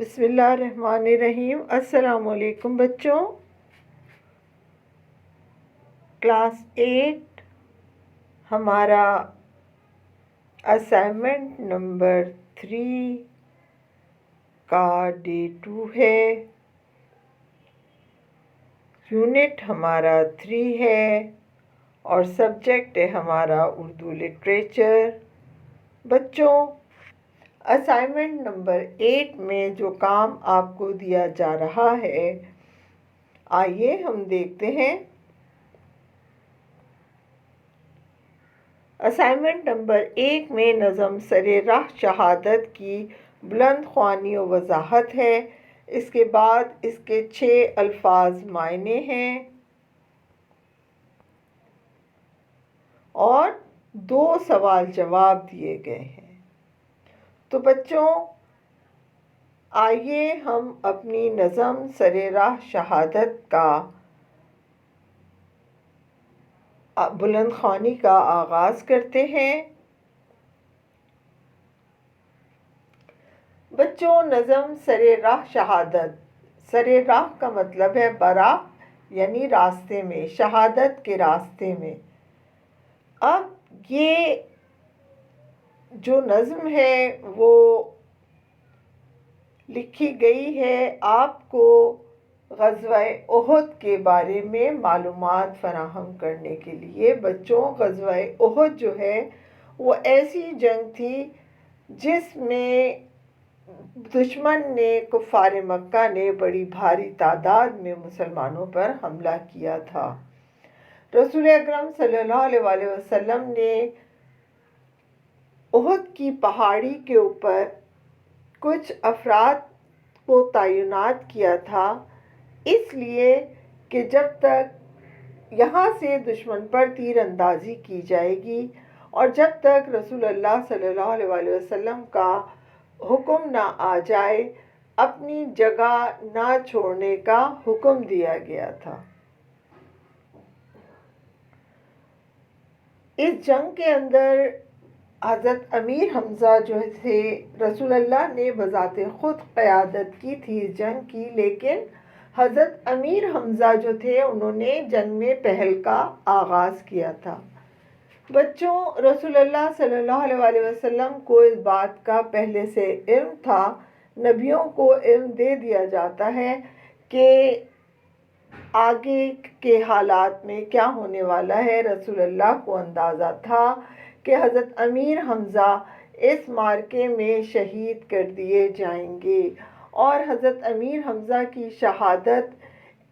بسم اللہ الرحمن الرحیم۔ السلام علیکم بچوں۔ کلاس 8 ہمارا اسائنمنٹ نمبر 3 کا ڈے 2 ہے۔ یونٹ ہمارا 3 ہے اور سبجیکٹ ہے ہمارا اردو لٹریچر۔ بچوں، اسائنمنٹ نمبر 8 میں جو کام آپ کو دیا جا رہا ہے، آئیے ہم دیکھتے ہیں۔ اسائنمنٹ نمبر 1 میں نظم سر راہ شہادت کی بلند خوانی و وضاحت ہے۔ اس کے بعد اس کے 6 الفاظ معنی ہیں اور 2 سوال جواب دیے گئے ہیں۔ تو بچوں، آئیے ہم اپنی نظم سر راہ شہادت کا بلند خوانی کا آغاز کرتے ہیں۔ بچوں، نظم سر راہ شہادت، سر راہ کا مطلب ہے براہ یعنی راستے میں، شہادت کے راستے میں۔ اب یہ جو نظم ہے وہ لکھی گئی ہے آپ کو غزوہ احد کے بارے میں معلومات فراہم کرنے کے لیے۔ بچوں، غزوہ احد جو ہے وہ ایسی جنگ تھی جس میں دشمن نے، کفار مکہ نے بڑی بھاری تعداد میں مسلمانوں پر حملہ کیا تھا۔ رسول اکرم صلی اللہ علیہ وسلم نے احد کی پہاڑی کے اوپر کچھ افراد کو تعینات کیا تھا، اس لیے کہ جب تک یہاں سے دشمن پر تیر اندازی کی جائے گی اور جب تک رسول اللہ صلی اللہ علیہ وسلم کا حکم نہ آ جائے، اپنی جگہ نہ چھوڑنے کا حکم دیا گیا تھا۔ اس جنگ کے اندر حضرت امیر حمزہ جو تھے، رسول اللہ نے بذات خود قیادت کی تھی اس جنگ کی، لیکن حضرت امیر حمزہ جو تھے انہوں نے جنگ میں پہل کا آغاز کیا تھا۔ بچوں، رسول اللہ صلی اللہ علیہ وسلم کو اس بات کا پہلے سے علم تھا۔ نبیوں کو علم دے دیا جاتا ہے کہ آگے کے حالات میں کیا ہونے والا ہے۔ رسول اللہ کو اندازہ تھا کہ حضرت امیر حمزہ اس معرکے میں شہید کر دیے جائیں گے، اور حضرت امیر حمزہ کی شہادت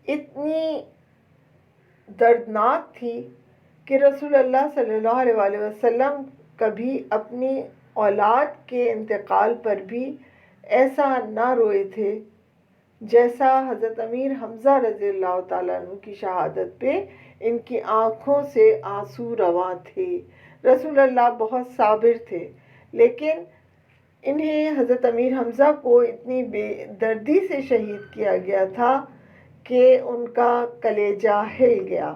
اتنی دردناک تھی کہ رسول اللہ صلی اللہ علیہ وسلم کبھی اپنی اولاد کے انتقال پر بھی ایسا نہ روئے تھے جیسا حضرت امیر حمزہ رضی اللہ تعالیٰ عنہ کی شہادت پہ ان کی آنکھوں سے آنسو رواں تھے۔ رسول اللہ بہت صابر تھے، لیکن انہیں حضرت امیر حمزہ کو اتنی بے دردی سے شہید کیا گیا تھا کہ ان کا کلیجہ ہل گیا۔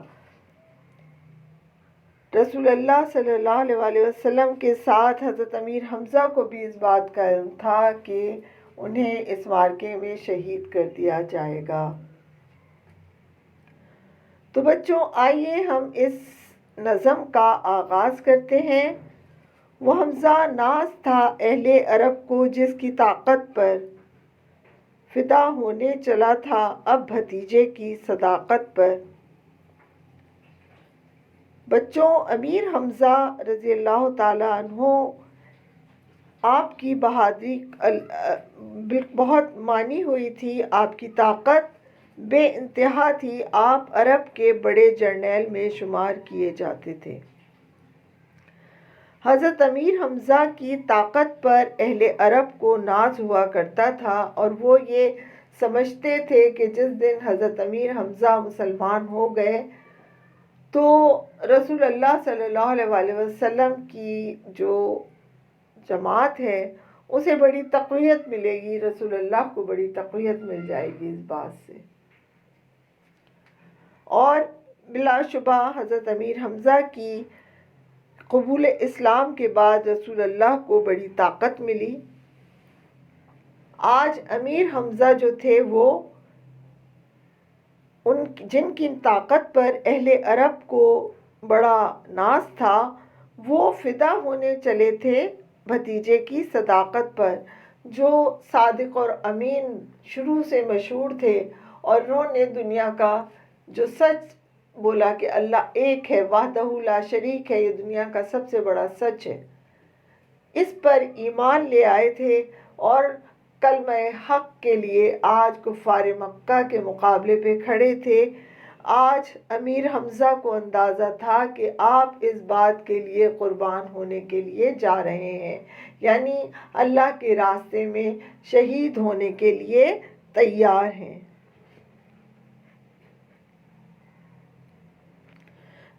رسول اللہ صلی اللہ علیہ وسلم کے ساتھ حضرت امیر حمزہ کو بھی اس بات کا علم تھا کہ انہیں اس معرکے میں شہید کر دیا جائے گا۔ تو بچوں، آئیے ہم اس نظم کا آغاز کرتے ہیں۔ وہ حمزہ ناز تھا اہل عرب کو جس کی طاقت پر فدا ہونے چلا تھا اب بھتیجے کی صداقت پر۔ بچوں، امیر حمزہ رضی اللہ تعالیٰ عنہ آپ کی بہادری بہت مانی ہوئی تھی، آپ کی طاقت بے انتہا تھی، آپ عرب کے بڑے جرنیل میں شمار کیے جاتے تھے۔ حضرت امیر حمزہ کی طاقت پر اہل عرب کو ناز ہوا کرتا تھا، اور وہ یہ سمجھتے تھے کہ جس دن حضرت امیر حمزہ مسلمان ہو گئے تو رسول اللہ صلی اللہ علیہ وسلم کی جو جماعت ہے اسے بڑی تقویت ملے گی، رسول اللہ کو بڑی تقویت مل جائے گی اس بات سے۔ اور بلا شبہ حضرت امیر حمزہ کی قبول اسلام کے بعد رسول اللہ کو بڑی طاقت ملی، آج امیر حمزہ جو تھے وہ جن کی طاقت پر اہل عرب کو بڑا ناز تھا، وہ فدا ہونے چلے تھے بھتیجے کی صداقت پر، جو صادق اور امین شروع سے مشہور تھے، اور انہوں نے دنیا کا جو سچ بولا کہ اللہ ایک ہے، وحدہ لا شریک ہے، یہ دنیا کا سب سے بڑا سچ ہے، اس پر ایمان لے آئے تھے اور کلمہ حق کے لیے آج کفار مکہ کے مقابلے پہ کھڑے تھے۔ آج امیر حمزہ کو اندازہ تھا کہ آپ اس بات کے لیے قربان ہونے کے لیے جا رہے ہیں، یعنی اللہ کے راستے میں شہید ہونے کے لیے تیار ہیں۔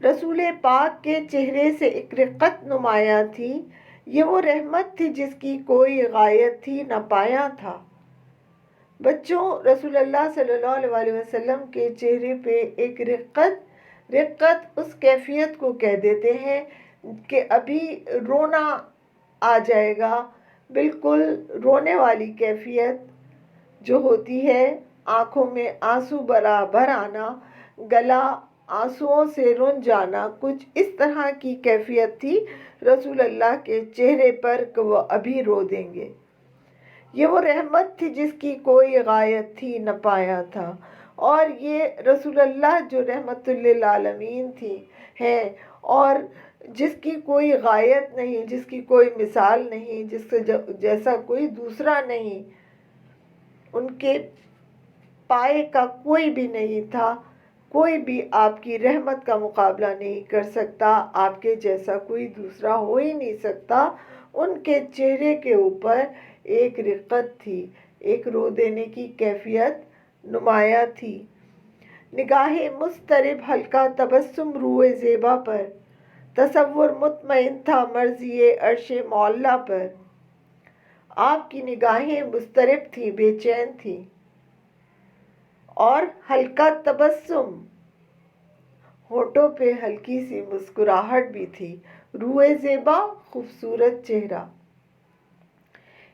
رسول پاک کے چہرے سے ایک رقت نمایاں تھی، یہ وہ رحمت تھی جس کی کوئی غایت تھی نہ پایا تھا۔ بچوں، رسول اللہ صلی اللہ علیہ وسلم کے چہرے پہ ایک رقت اس کیفیت کو کہہ دیتے ہیں کہ ابھی رونا آ جائے گا، بالکل رونے والی کیفیت جو ہوتی ہے، آنکھوں میں آنسو برابر آنا، گلا آنسوؤں سے رن جانا، کچھ اس طرح کی کیفیت تھی رسول اللہ کے چہرے پر کہ وہ ابھی رو دیں گے۔ یہ وہ رحمت تھی جس کی کوئی غایت تھی نہ پایا تھا، اور یہ رسول اللہ جو رحمت للعالمین تھی ہے، اور جس کی کوئی غایت نہیں، جس کی کوئی مثال نہیں، جس سے جیسا کوئی دوسرا نہیں، ان کے پائے کا کوئی بھی نہیں تھا، کوئی بھی آپ کی رحمت کا مقابلہ نہیں کر سکتا، آپ کے جیسا کوئی دوسرا ہو ہی نہیں سکتا۔ ان کے چہرے کے اوپر ایک رقت تھی، ایک رو دینے کی کیفیت نمایاں تھی۔ نگاہ مضطرب ہلکا تبسم روئے زیبا پر، تصور مطمئن تھا مرضی عرش معلیٰ پر۔ آپ کی نگاہیں مضطرب تھیں، بے چین تھیں، اور ہلکا تبسم، ہونٹوں پہ ہلکی سی مسکراہٹ بھی تھی، روئے زیبا، خوبصورت چہرہ۔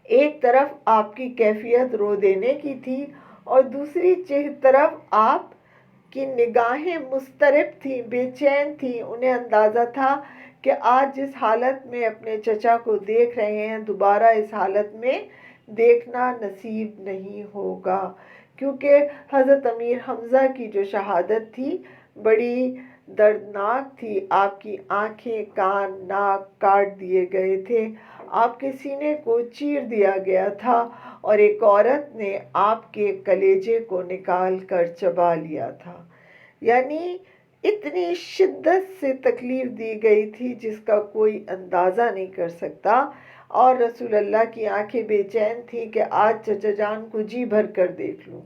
ایک طرف آپ کی کیفیت رو دینے کی تھی اور دوسری طرف آپ کی نگاہیں مضطرب تھیں، بے چین تھیں، انہیں اندازہ تھا کہ آج جس حالت میں اپنے چچا کو دیکھ رہے ہیں، دوبارہ اس حالت میں دیکھنا نصیب نہیں ہوگا، کیونکہ حضرت امیر حمزہ کی جو شہادت تھی بڑی دردناک تھی۔ آپ کی آنکھیں، کان، ناک کاٹ دیے گئے تھے، آپ کے سینے کو چیر دیا گیا تھا، اور ایک عورت نے آپ کے کلیجے کو نکال کر چبا لیا تھا، یعنی اتنی شدت سے تکلیف دی گئی تھی جس کا کوئی اندازہ نہیں کر سکتا۔ اور رسول اللہ کی آنکھیں بے چین تھیں کہ آج چچا جان کو جی بھر کر دیکھ لوں۔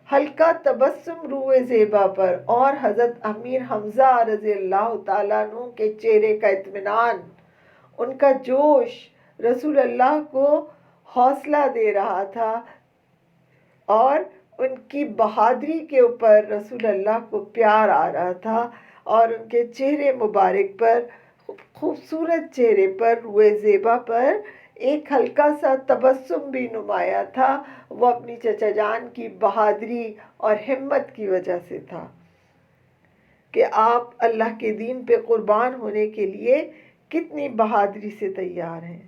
ہلکا تبسم روئے زیبا پر، اور حضرت امیر حمزہ رضی اللہ تعالیٰ عنہ کے چہرے کا اطمینان، ان کا جوش رسول اللہ کو حوصلہ دے رہا تھا، اور ان کی بہادری کے اوپر رسول اللہ کو پیار آ رہا تھا، اور ان کے چہرے مبارک پر، خوبصورت چہرے پر، روئے زیبا پر ایک ہلکا سا تبسم بھی نمایاں تھا۔ وہ اپنی چچا جان کی بہادری اور ہمت کی وجہ سے تھا کہ آپ اللہ کے دین پہ قربان ہونے کے لیے کتنی بہادری سے تیار ہیں۔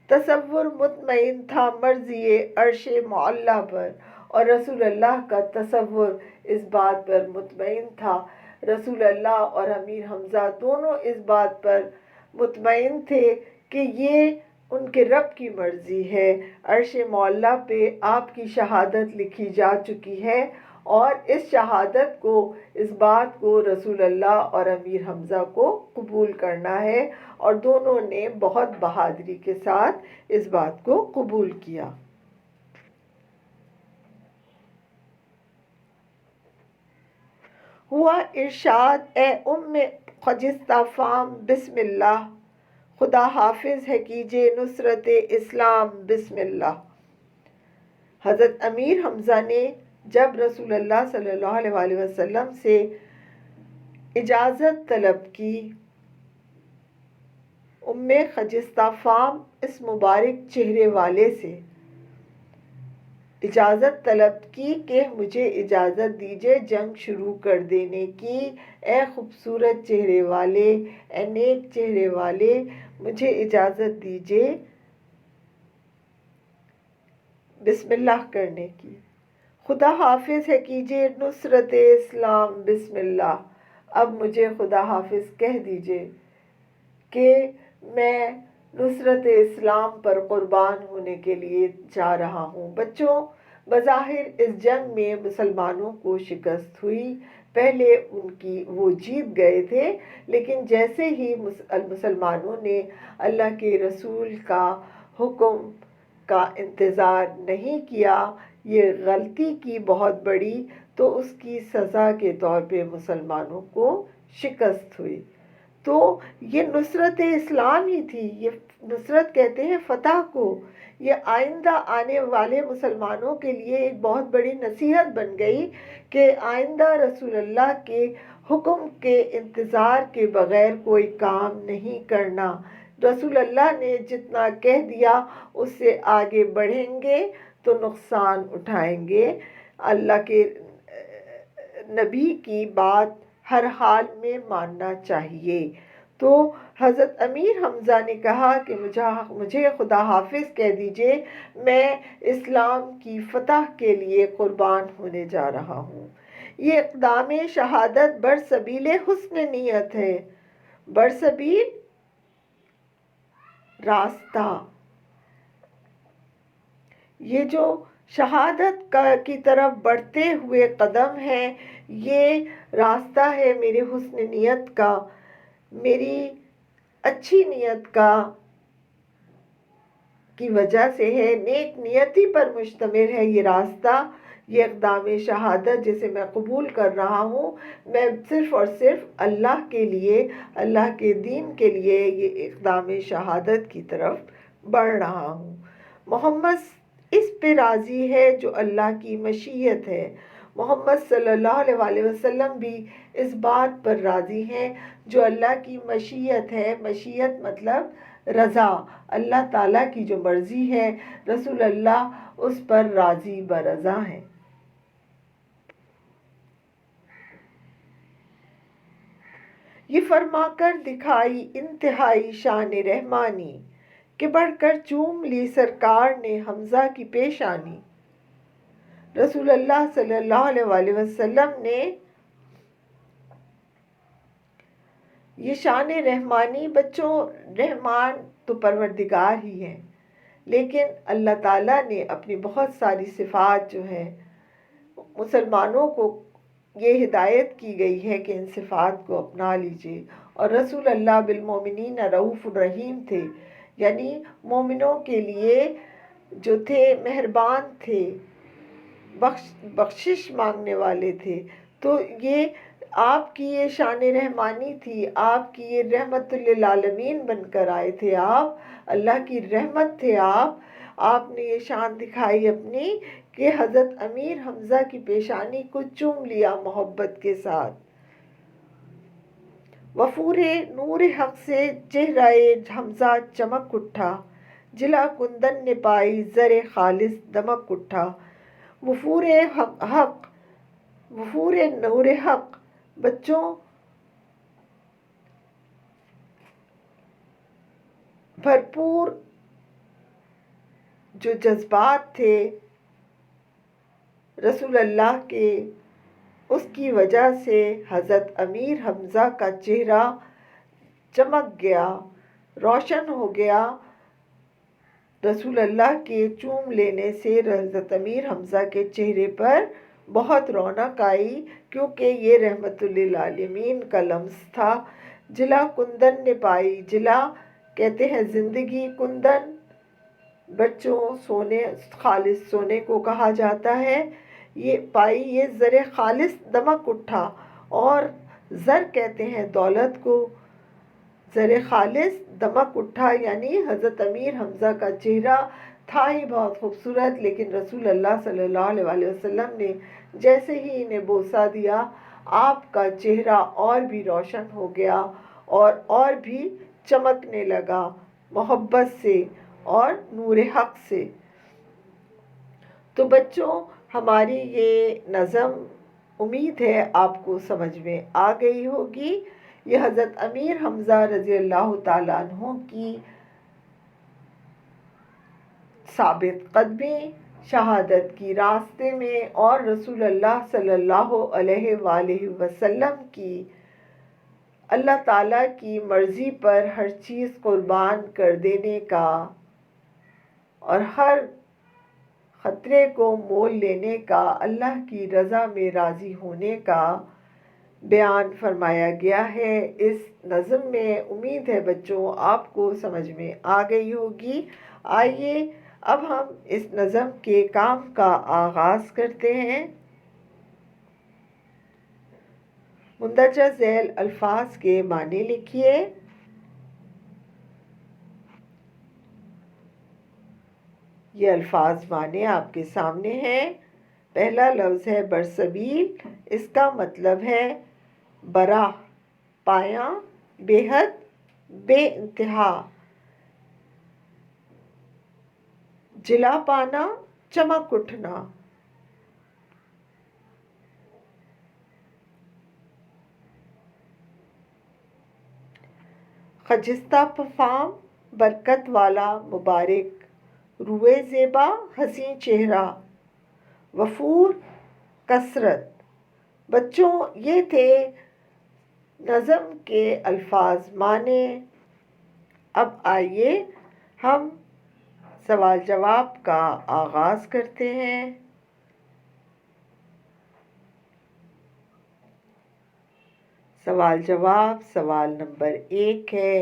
تصور مطمئن تھا مرضی عرش معلیٰ پر، اور رسول اللہ کا تصور اس بات پر مطمئن تھا، رسول اللہ اور امیر حمزہ دونوں اس بات پر مطمئن تھے کہ یہ ان کے رب کی مرضی ہے۔ عرش معلیٰ پہ آپ کی شہادت لکھی جا چکی ہے، اور اس شہادت کو، اس بات کو رسول اللہ اور امیر حمزہ کو قبول کرنا ہے، اور دونوں نے بہت بہادری کے ساتھ اس بات کو قبول کیا۔ ہوا ارشاد، اے خجستہ فام بسم اللہ، خدا حافظ ہے کیجے نصرت اسلام بسم اللہ۔ حضرت امیر حمزہ نے جب رسول اللہ صلی اللہ علیہ وسلم سے اجازت طلب کی، خجستہ فام اس مبارک چہرے والے سے، اجازت طلب کی کہ مجھے اجازت دیجیے جنگ شروع کر دینے کی۔ اے خوبصورت چہرے والے، اے نیک چہرے والے، مجھے اجازت دیجیے بسم اللہ کرنے کی۔ خدا حافظ ہے کیجیے نصرت اسلام بسم اللہ۔ اب مجھے خدا حافظ کہہ دیجیے کہ میں نصرت اسلام پر قربان ہونے کے لیے جا رہا ہوں۔ بچوں، بظاہر اس جنگ میں مسلمانوں کو شکست ہوئی۔ پہلے وہ جیت گئے تھے، لیکن جیسے ہی مسلمانوں نے اللہ کے رسول کا حکم کا انتظار نہیں کیا، یہ غلطی کی بہت بڑی، تو اس کی سزا کے طور پہ مسلمانوں کو شکست ہوئی۔ تو یہ نصرت اسلام ہی تھی، یہ نصرت کہتے ہیں فتح کو۔ یہ آئندہ آنے والے مسلمانوں کے لیے ایک بہت بڑی نصیحت بن گئی کہ آئندہ رسول اللہ کے حکم کے انتظار کے بغیر کوئی کام نہیں کرنا۔ رسول اللہ نے جتنا کہہ دیا اس سے آگے بڑھیں گے تو نقصان اٹھائیں گے۔ اللہ کے نبی کی بات ہر حال میں ماننا چاہیے۔ تو حضرت امیر حمزہ نے کہا کہ مجھے خدا حافظ کہہ دیجئے، میں اسلام کی فتح کے لیے قربان ہونے جا رہا ہوں۔ یہ اقدام شہادت برسبیل حسن نیت ہے، برسبیل راستہ۔ یہ جو شہادت کی طرف بڑھتے ہوئے قدم ہے، یہ راستہ ہے میرے حسن نیت کا، میری اچھی نیت کی وجہ سے ہے، نیک نیتی پر مشتمل ہے یہ راستہ۔ یہ اقدام شہادت جسے میں قبول کر رہا ہوں، میں صرف اور صرف اللہ کے لیے، اللہ کے دین کے لیے یہ اقدام شہادت کی طرف بڑھ رہا ہوں۔ محمد اس پہ راضی ہے جو اللہ کی مشیت ہے۔ محمد صلی اللہ علیہ وسلم بھی اس بات پر راضی ہیں جو اللہ کی مشیت ہے۔ مشیت مطلب رضا، اللہ تعالیٰ کی جو مرضی ہے، رسول اللہ اس پر راضی برضا ہیں۔ یہ فرما کر دکھائی انتہائی شان رحمانی کہ بڑھ کر چوم لی سرکار نے حمزہ کی پیشانی۔ رسول اللہ صلی اللہ علیہ وسلم نے یہ شان رحمانی، بچوں رحمان تو پروردگار ہی ہیں، لیکن اللہ تعالیٰ نے اپنی بہت ساری صفات جو ہیں مسلمانوں کو یہ ہدایت کی گئی ہے کہ ان صفات کو اپنا لیجئے۔ اور رسول اللہ بالمومنین رؤوف الرحیم تھے، یعنی مومنوں کے لیے جو تھے مہربان تھے، بخشش مانگنے والے تھے۔ تو یہ آپ کی یہ شان رحمانی تھی، آپ کی یہ رحمت للعالمین بن کر آئے تھے، آپ اللہ کی رحمت تھے۔ آپ نے یہ شان دکھائی اپنی کہ حضرت امیر حمزہ کی پیشانی کو چوم لیا محبت کے ساتھ۔ وفور نور حق سے چہرہ حمزہ چمک اٹھا، جلا کندن نے پائی زر خالص دمک اٹھا۔ وفور نور حق، بچوں بھرپور جو جذبات تھے رسول اللہ کے، اس کی وجہ سے حضرت امیر حمزہ کا چہرہ چمک گیا، روشن ہو گیا۔ رسول اللہ کے چوم لینے سے حضرت امیر حمزہ کے چہرے پر بہت رونق آئی، کیونکہ یہ رحمت للعالمین کا لمس تھا۔ جلا کندن نے پائی، جلا کہتے ہیں زندگی، کندن بچوں سونے، خالص سونے کو کہا جاتا ہے۔ یہ پائی، یہ زر خالص دمک اٹھا، اور زر کہتے ہیں دولت کو، زر خالص دمک اٹھا، یعنی حضرت امیر حمزہ کا چہرہ تھا ہی بہت خوبصورت، لیکن رسول اللہ صلی اللہ علیہ وسلم نے جیسے ہی انہیں بوسہ دیا، آپ کا چہرہ اور بھی روشن ہو گیا اور بھی چمکنے لگا محبت سے اور نور حق سے۔ تو بچوں، ہماری یہ نظم امید ہے آپ کو سمجھ میں آ گئی ہوگی۔ یہ حضرت امیر حمزہ رضی اللہ تعالیٰ عنہ کی ثابت قدمی شہادت کی راستے میں اور رسول اللہ صلی اللہ علیہ وآلہ وسلم کی اللہ تعالیٰ کی مرضی پر ہر چیز قربان کر دینے کا اور ہر خطرے کو مول لینے کا، اللہ کی رضا میں راضی ہونے کا بیان فرمایا گیا ہے۔ اس نظم میں امید ہے بچوں آپ کو سمجھ میں آ گئی ہوگی۔ آئیے اب ہم اس نظم کے کام کا آغاز کرتے ہیں۔ مندرجہ ذیل الفاظ کے معنی لکھیے۔ یہ الفاظ معنی آپ کے سامنے ہیں۔ پہلا لفظ ہے برسبیل، اس کا مطلب ہے براہ، پایاں، بے حد، بے انتہا، جلا پانا، چمک اٹھنا۔ خجستہ فام، برکت والا، مبارک، روئے زیبا، حسین چہرہ، وفور، کثرت۔ بچوں یہ تھے نظم کے الفاظ معنی۔ اب آئیے ہم سوال جواب کا آغاز کرتے ہیں۔ سوال جواب سوال نمبر 1 ہے،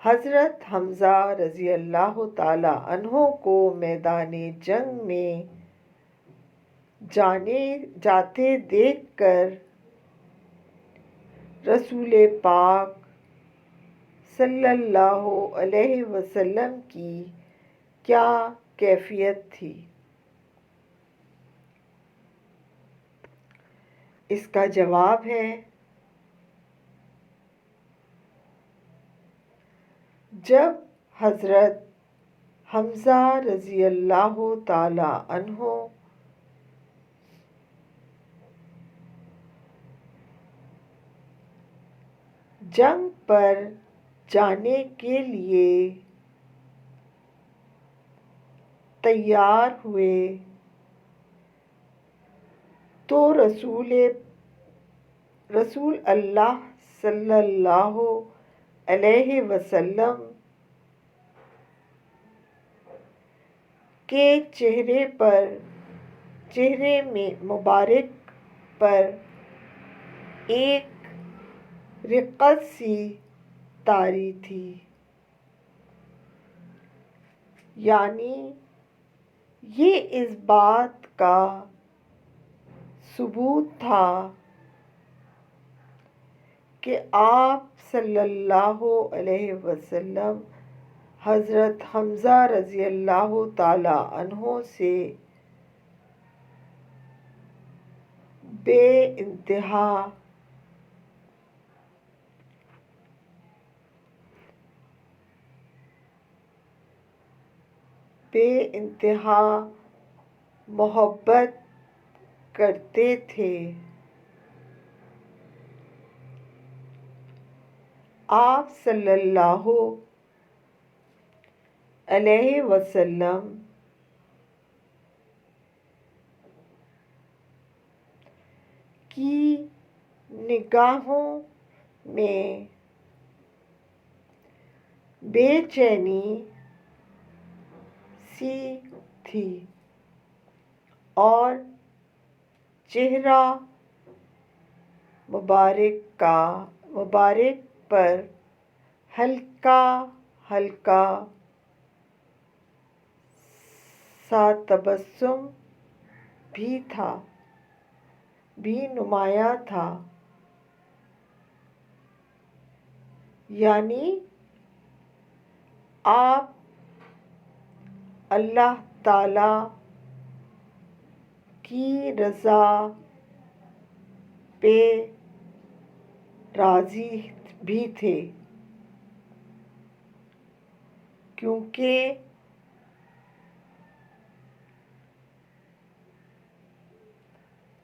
حضرت حمزہ رضی اللہ تعالی عنہ کو میدان جنگ میں جاتے دیکھ کر رسول پاک صلی اللہ علیہ وسلم کی کیا کیفیت تھی؟ اس کا جواب ہے، جب حضرت حمزہ رضی اللہ تعالی عنہ جنگ پر جانے کے لیے تیار ہوئے تو رسول اللہ صلی اللہ علیہ وسلم کے چہرے میں مبارک پر ایک رقت سی طاری تھی، یعنی یہ اس بات کا ثبوت تھا کہ آپ صلی اللہ علیہ وسلم حضرت حمزہ رضی اللہ تعالی عنہ سے بے انتہا محبت کرتے تھے۔ آپ صلی اللہ علیہ وسلم کی نگاہوں میں بے چینی سی تھی اور چہرہ مبارک پر ہلکا ہلکا سا تبسم بھی نمایاں تھا، یعنی آپ اللہ تعالی کی رضا پہ راضی بھی تھے، کیونکہ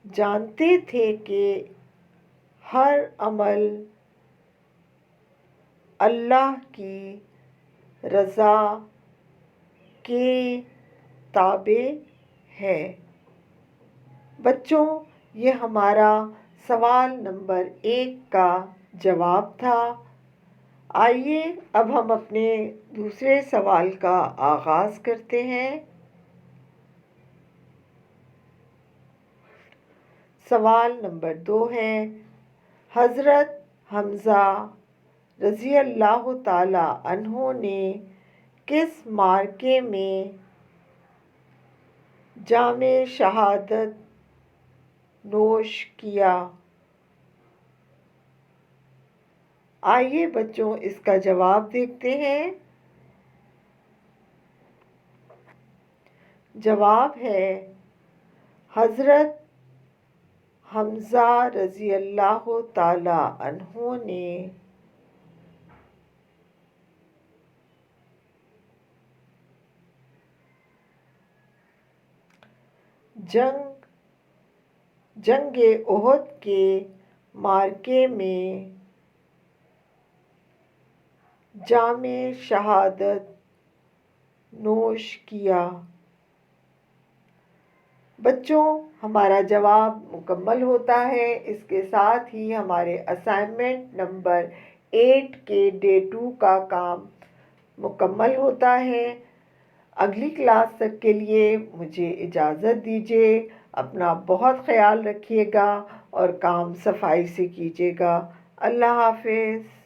جانتے تھے کہ ہر عمل اللہ کی رضا کے تابع ہے۔ بچوں، یہ ہمارا سوال نمبر 1 کا جواب تھا۔ آئیے اب ہم اپنے دوسرے سوال کا آغاز کرتے ہیں۔ سوال نمبر 2 ہے، حضرت حمزہ رضی اللہ تعالی عنہ نے کس معرکے میں جام شہادت نوش کیا؟ آئیے بچوں اس کا جواب دیکھتے ہیں۔ جواب ہے، حضرت حمزہ رضی اللہ تعالی عنہ نے جنگ احد کے معرکے میں جام شہادت نوش کیا۔ بچوں، ہمارا جواب مکمل ہوتا ہے۔ اس کے ساتھ ہی ہمارے اسائنمنٹ نمبر 8 کے ڈے 2 کا کام مکمل ہوتا ہے۔ اگلی کلاس تک کے لیے مجھے اجازت دیجیے۔ اپنا بہت خیال رکھیے گا اور کام صفائی سے کیجیے گا۔ اللہ حافظ۔